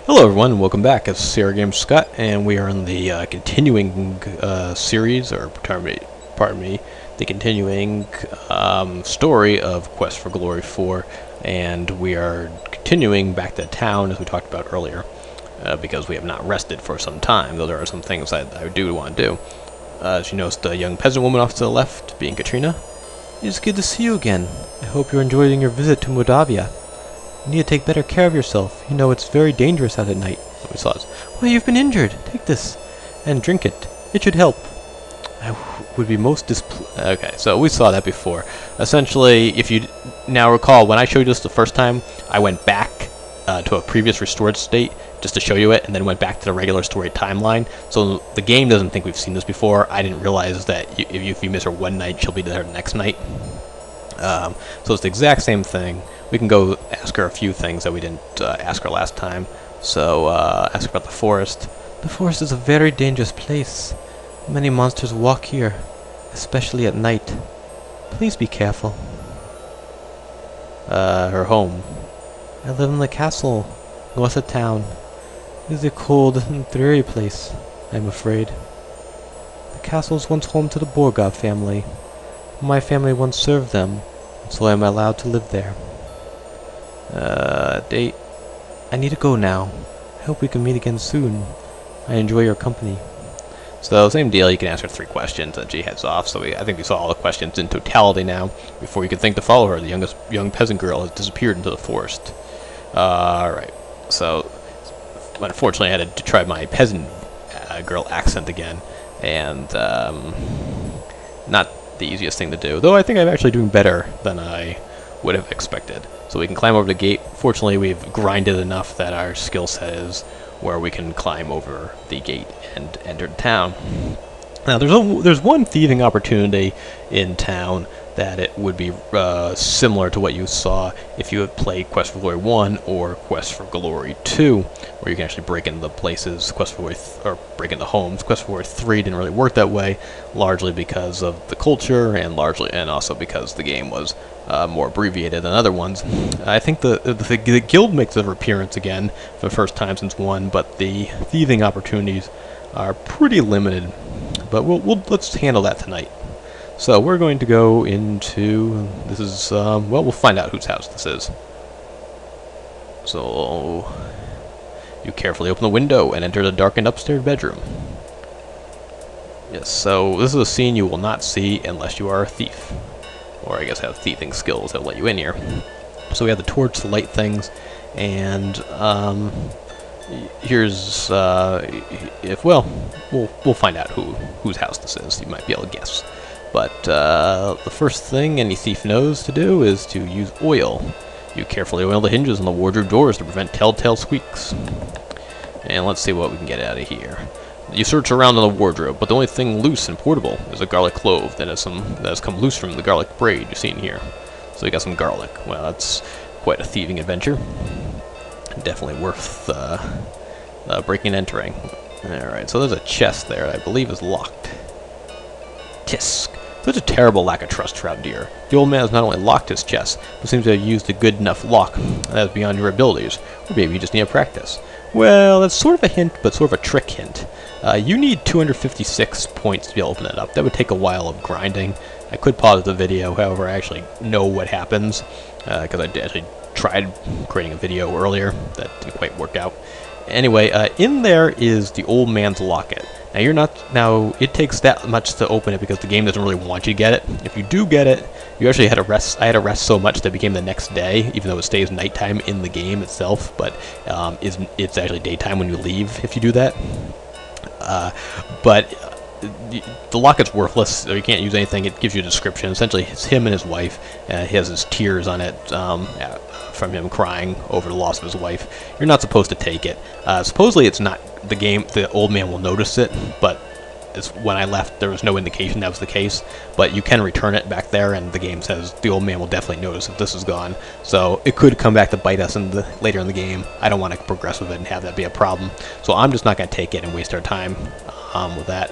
Hello everyone, and welcome back. It's Sierra Games Scott, and we are in the continuing series, or pardon me, the continuing story of Quest for Glory 4, and we are continuing back to town as we talked about earlier, because we have not rested for some time, though there are some things I do want to do. As you noticed, the young peasant woman off to the left, being Katrina. It's good to see you again. I hope you're enjoying your visit to Moldavia. You need to take better care of yourself. You know it's very dangerous out at night. We saw this. Well, you've been injured. Take this and drink it. It should help. I would be most Okay, so we saw that before. Essentially, if you now recall, when I showed you this the first time, I went back to a previous restored state just to show you it, and then went back to the regular story timeline. So the game doesn't think we've seen this before. I didn't realize that if you miss her one night, she'll be there the next night. So it's the exact same thing. We can go ask her a few things that we didn't ask her last time. So, ask her about the forest. The forest is a very dangerous place. Many monsters walk here, especially at night. Please be careful. Her home. I live in the castle, north of town. It is a cold and dreary place, I'm afraid. The castle was once home to the Borgov family. My family once served them, so I am allowed to live there. Date. I need to go now. I hope we can meet again soon. I enjoy your company. So, same deal, you can ask her 3 questions, and she heads off. So I think we saw all the questions in totality now. Before you could think to follow her, the young peasant girl has disappeared into the forest. Alright. So, unfortunately I had to try my peasant girl accent again. And, not the easiest thing to do. Though I think I'm actually doing better than I would have expected. So we can climb over the gate. Fortunately, we've grinded enough that our skill set is where we can climb over the gate and enter the town. Now, there's one thieving opportunity in town that it would be similar to what you saw if you had played Quest for Glory 1 or Quest for Glory 2, where you can actually break into the places. Quest for Glory or break into homes. Quest for Glory 3 didn't really work that way, largely because of the culture and also because the game was more abbreviated than other ones. I think the guild makes their appearance again for the first time since 1, but the thieving opportunities are pretty limited. But let's handle that tonight. So we're going to go into, this is, well, we'll find out whose house this is. So, you carefully open the window and enter the darkened upstairs bedroom. Yes, so this is a scene you will not see unless you are a thief. Or I guess have thieving skills that will let you in here. So we have the torch to light things, and, here's, we'll find out whose house this is. You might be able to guess. But the first thing any thief knows to do is to use oil. You carefully oil the hinges on the wardrobe doors to prevent telltale squeaks. And let's see what we can get out of here. You search around in the wardrobe, but the only thing loose and portable is a garlic clove that has come loose from the garlic braid you've seen here. So you got some garlic. Well, that's quite a thieving adventure. Definitely worth breaking and entering. Alright, so there's a chest there that I believe is locked. Tisk. Such a terrible lack of trust around here. The old man has not only locked his chest, but seems to have used a good enough lock that is beyond your abilities. Or maybe you just need to practice. Well, that's sort of a hint, but sort of a trick hint. You need 256 points to be able to open it up. That would take a while of grinding. I could pause the video, however, I actually know what happens, because I actually tried creating a video earlier that didn't quite work out. Anyway, in there is the old man's locket. Now it takes that much to open it because the game doesn't really want you to get it. If you do get it, you actually had to rest. I had to rest so much that it became the next day, even though it stays nighttime in the game itself, but it's actually daytime when you leave if you do that. But the locket's worthless, so you can't use anything. It gives you a description. Essentially, it's him and his wife. He has his tears on it from him crying over the loss of his wife. You're not supposed to take it. Supposedly, it's not the game. The old man will notice it, but when I left, there was no indication that was the case. But you can return it back there, and the game says the old man will definitely notice if this is gone. So it could come back to bite us later in the game. I don't want to progress with it and have that be a problem. So I'm just not going to take it and waste our time with that.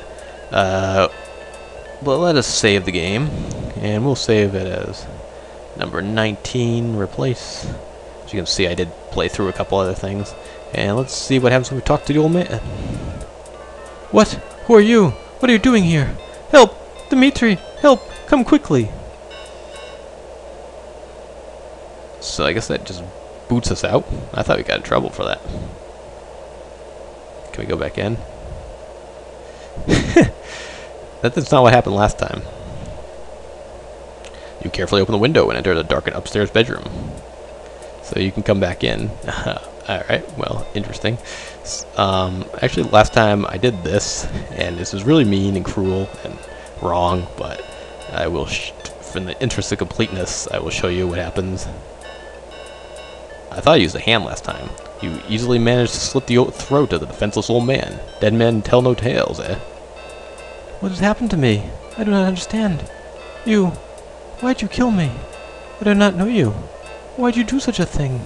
But let us save the game, and we'll save it as number 19, replace. As you can see, I did play through a couple other things. And let's see what happens when we talk to the old man. What? Who are you? What are you doing here? Help! Dmitri! Help! Come quickly! So I guess that just boots us out. I thought we got in trouble for that. Can we go back in? That's not what happened last time. You carefully open the window and enter the darkened upstairs bedroom. So you can come back in. Alright, well, interesting. Actually, last time I did this, and this is really mean and cruel and wrong, but I will, for the interest of completeness, I will show you what happens. I thought I used a hand last time. You easily managed to slit the throat of the defenseless old man. Dead men tell no tales, eh? What has happened to me? I do not understand. You... Why'd you kill me? I do not know you. Why'd you do such a thing?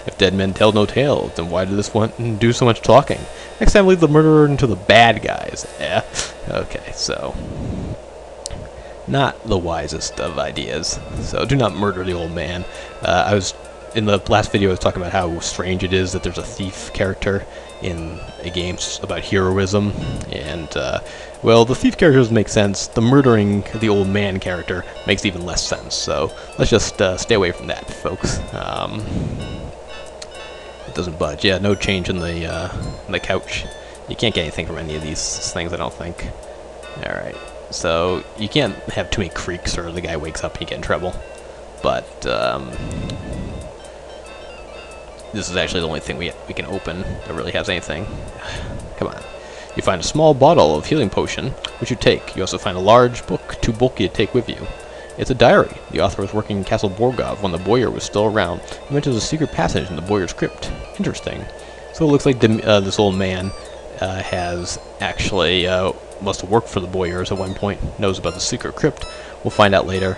If dead men tell no tales, then why did this one do so much talking? Next time leave the murderer into the bad guys, eh? Okay, so... Not the wisest of ideas. So do not murder the old man. In the last video, I was talking about how strange it is that there's a thief character in a game about heroism, and, well, the thief character doesn't make sense. The murdering the old man character makes even less sense, so let's just stay away from that, folks. It doesn't budge. Yeah, no change in the couch. You can't get anything from any of these things, I don't think. Alright, so you can't have too many creaks or the guy wakes up and you get in trouble, but, this is actually the only thing we can open that really has anything. Come on. You find a small bottle of healing potion, which you take. You also find a large book, too bulky to take with you. It's a diary. The author was working in Castle Borgov when the boyar was still around. He mentions a secret passage in the boyar's crypt. Interesting. So it looks like this old man has actually must have worked for the boyars at one point, knows about the secret crypt. We'll find out later.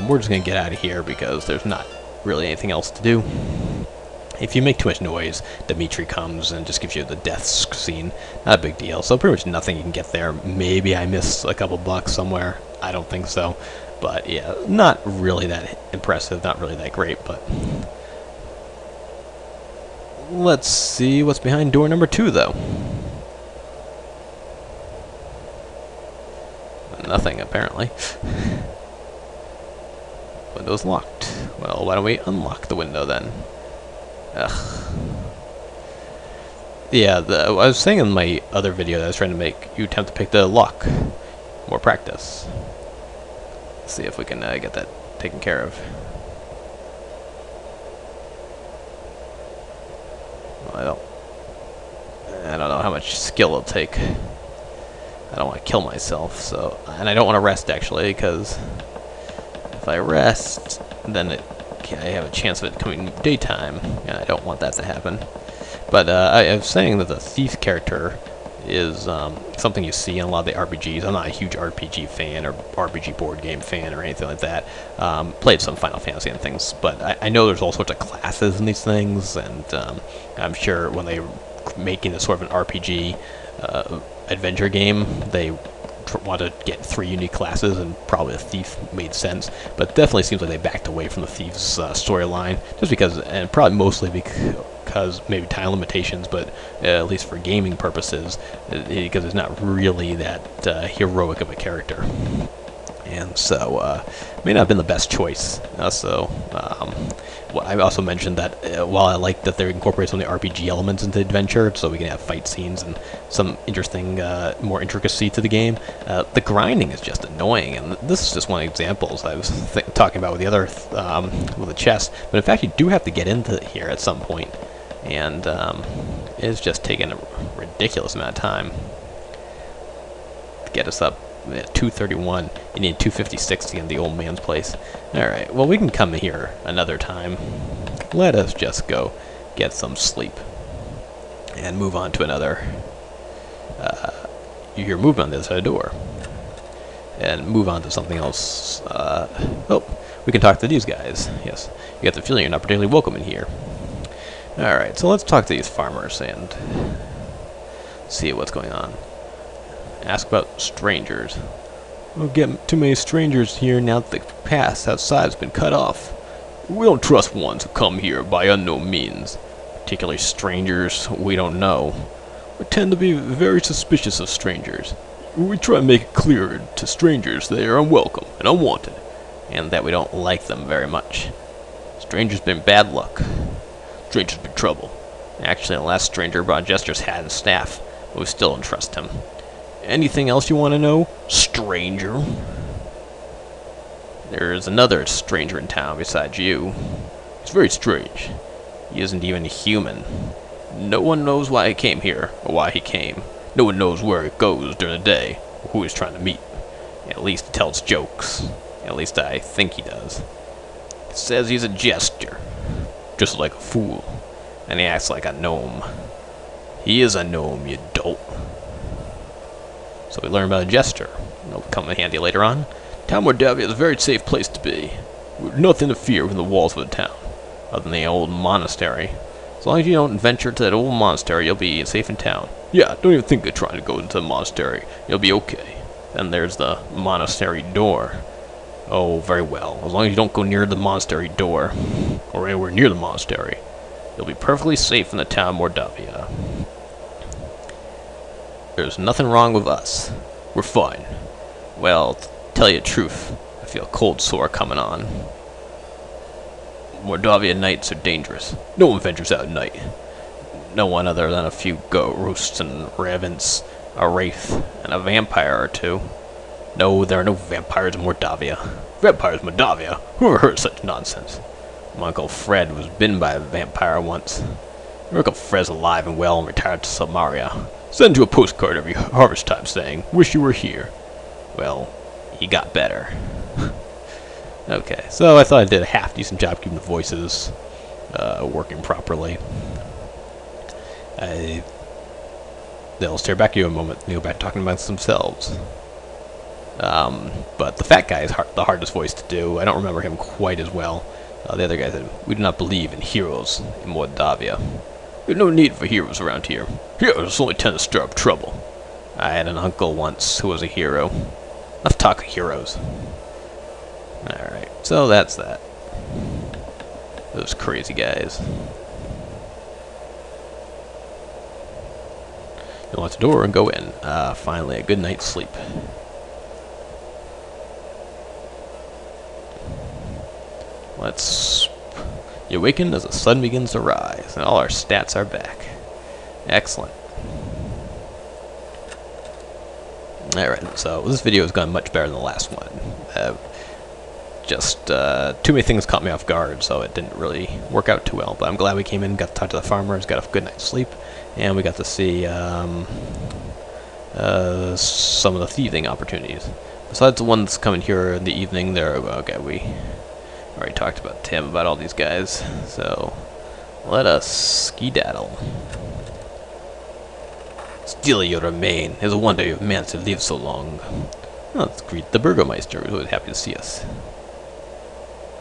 We're just going to get out of here because there's not really anything else to do. If you make too much noise, Dmitri comes and just gives you the death scene. Not a big deal. So pretty much nothing you can get there. Maybe I missed a couple bucks somewhere. I don't think so. But yeah, not really that impressive. Not really that great. But let's see what's behind door number 2, though. Nothing, apparently. Window's locked. Well, why don't we unlock the window then? Ugh. Yeah, I was saying in my other video that I was trying to make, you attempt to pick the lock. More practice. Let's see if we can get that taken care of. Well, I don't know how much skill it'll take. I don't want to kill myself, so... And I don't want to rest, actually, because if I rest, then I have a chance of it coming daytime, and I don't want that to happen. But I was saying that the thief character is something you see in a lot of the RPGs. I'm not a huge RPG fan or RPG board game fan or anything like that. Played some Final Fantasy and things, but I know there's all sorts of classes in these things, and I'm sure when they're making this sort of an RPG adventure game, they want to get 3 unique classes, and probably a thief made sense, but it definitely seems like they backed away from the thief's storyline, just because, and probably mostly because maybe time limitations, but at least for gaming purposes, because it's not really that heroic of a character. And so, may not have been the best choice. Well, I also mentioned that while I like that they incorporate some of the RPG elements into the adventure, so we can have fight scenes and some interesting, more intricacy to the game, the grinding is just annoying, and this is just one of the examples I was talking about with the other, with the chest. But in fact, you do have to get into here at some point, and it's just taking a ridiculous amount of time to get us up. At 231, you need 256 to get in the old man's place. Alright, well, we can come here another time. Let us just go get some sleep and move on to another. You hear movement on the other side of the door, and move on to something else. Oh, we can talk to these guys. Yes, you get the feeling you're not particularly welcome in here. Alright, so let's talk to these farmers and see what's going on. Ask about strangers. We'll get too many strangers here now that the path outside has been cut off. We don't trust ones who come here by unknown means, particularly strangers we don't know. We tend to be very suspicious of strangers. We try to make it clear to strangers they are unwelcome and unwanted, and that we don't like them very much. Strangers been bad luck. Strangers been trouble. Actually, the last stranger brought Jester's hat and staff, but we still don't trust him. Anything else you want to know, stranger? There's another stranger in town besides you. He's very strange. He isn't even human. No one knows why he came here, or why he came. No one knows where he goes during the day, or who he's trying to meet. At least he tells jokes. At least I think he does. He says he's a jester, just like a fool, and he acts like a gnome. He is a gnome, you dolt. So we learn about a jester. It'll come in handy later on. Town Mordavia is a very safe place to be. We've nothing to fear within the walls of the town, other than the old monastery. As long as you don't venture to that old monastery, you'll be safe in town. Yeah, don't even think of trying to go into the monastery. You'll be okay. Then there's the monastery door. Oh, very well. As long as you don't go near the monastery door, or anywhere near the monastery, you'll be perfectly safe in the town Mordavia. There's nothing wrong with us. We're fine. Well, to tell you the truth, I feel a cold sore coming on. Mordavia nights are dangerous. No one ventures out at night. No one other than a few ghosts and ravens, a wraith, and a vampire or two. No, there are no vampires in Mordavia. Vampires in Mordavia? Who ever heard of such nonsense? My Uncle Fred was bitten by a vampire once. Your Uncle Fred's alive and well and retired to Samaria. Send you a postcard every harvest time saying, "Wish you were here." Well, he got better. Okay, so I thought I did a half-decent job keeping the voices working properly. They'll stare back at you a moment and go back talking amongst themselves. But the fat guy is the hardest voice to do. I don't remember him quite as well. The other guy said, "We do not believe in heroes in Mordavia. There's no need for heroes around here. Heroes only tend to stir up trouble. I had an uncle once who was a hero. Enough talk of heroes." Alright, so that's that. Those crazy guys. You'll lock the door and go in. Finally, a good night's sleep. You awaken as the sun begins to rise, and all our stats are back. Excellent. Alright, so this video has gone much better than the last one. Too many things caught me off guard, so it didn't really work out too well. But I'm glad we came in, got to talk to the farmers, got a good night's sleep, and we got to see some of the thieving opportunities. Besides the ones coming here in the evening, okay, we already talked about Tim, about all these guys, so let us skedaddle. Still you remain. It's a wonder you've managed to live so long. Well, let's greet the Burgomeister, who is happy to see us.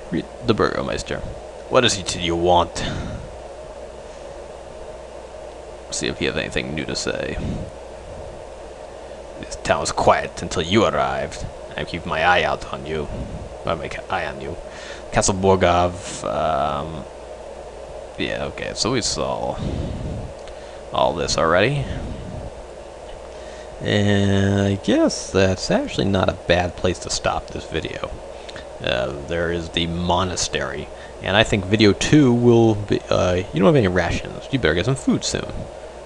Greet the Burgomeister. What is it you want? See if you have anything new to say. This town was quiet until you arrived. I keep my eye out on you. I make an eye on you. Castle Borgov, yeah, okay, so we saw all this already. And I guess that's actually not a bad place to stop this video. There is the monastery, and I think video 2 will be, you don't have any rations. You better get some food soon.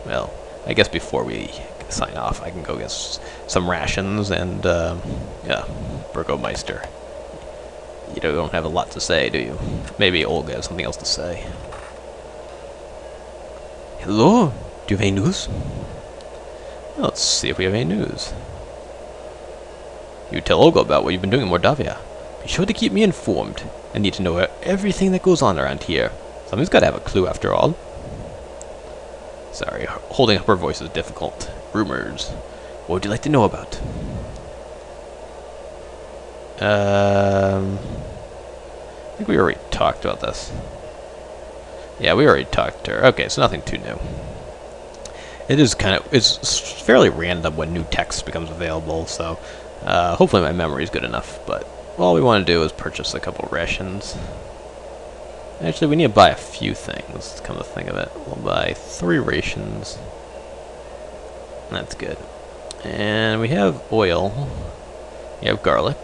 Well, I guess before we sign off, I can go get some rations, and, yeah, Burgomeister. You don't have a lot to say, do you? Maybe Olga has something else to say. Hello? Do you have any news? Well, let's see if we have any news. You tell Olga about what you've been doing in Mordavia. Be sure to keep me informed. I need to know everything that goes on around here. Somebody's got to have a clue after all. Sorry, holding up her voice is difficult. Rumors. What would you like to know about? I think we already talked about this. Yeah, we already talked to her. Okay, so nothing too new. It's fairly random when new text becomes available, so hopefully my memory is good enough, but all we want to do is purchase a couple rations. Actually, we need to buy a few things, come to think of it. We'll buy 3 rations. That's good. And we have oil. We have garlic.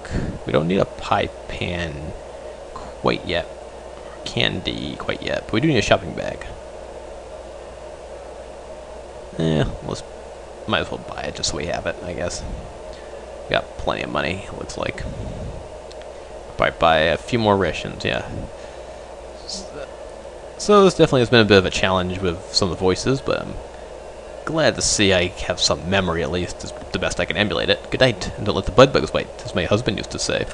We don't need a pie pan quite yet. Candy quite yet. But we do need a shopping bag. Let's might as well buy it just so we have it, I guess. We got plenty of money, it looks like. Probably buy a few more rations, yeah. So this definitely has been a bit of a challenge with some of the voices, but I'm glad to see I have some memory at least, is the best I can emulate it. Good night, and don't let the bud bugs bite, as my husband used to say.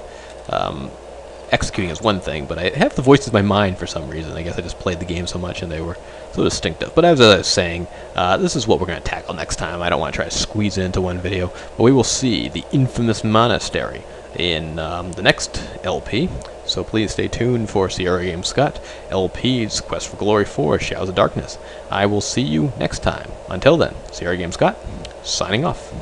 Executing is one thing, but I have the voices in my mind for some reason. I guess I just played the game so much and they were so distinctive. But as I was saying, this is what we're going to tackle next time. I don't want to try to squeeze it into one video, but we will see the infamous monastery in the next LP. So please stay tuned for Sierra Games Scott, LP's Quest for Glory 4, Shadows of Darkness. I will see you next time. Until then, Sierra Games Scott, signing off.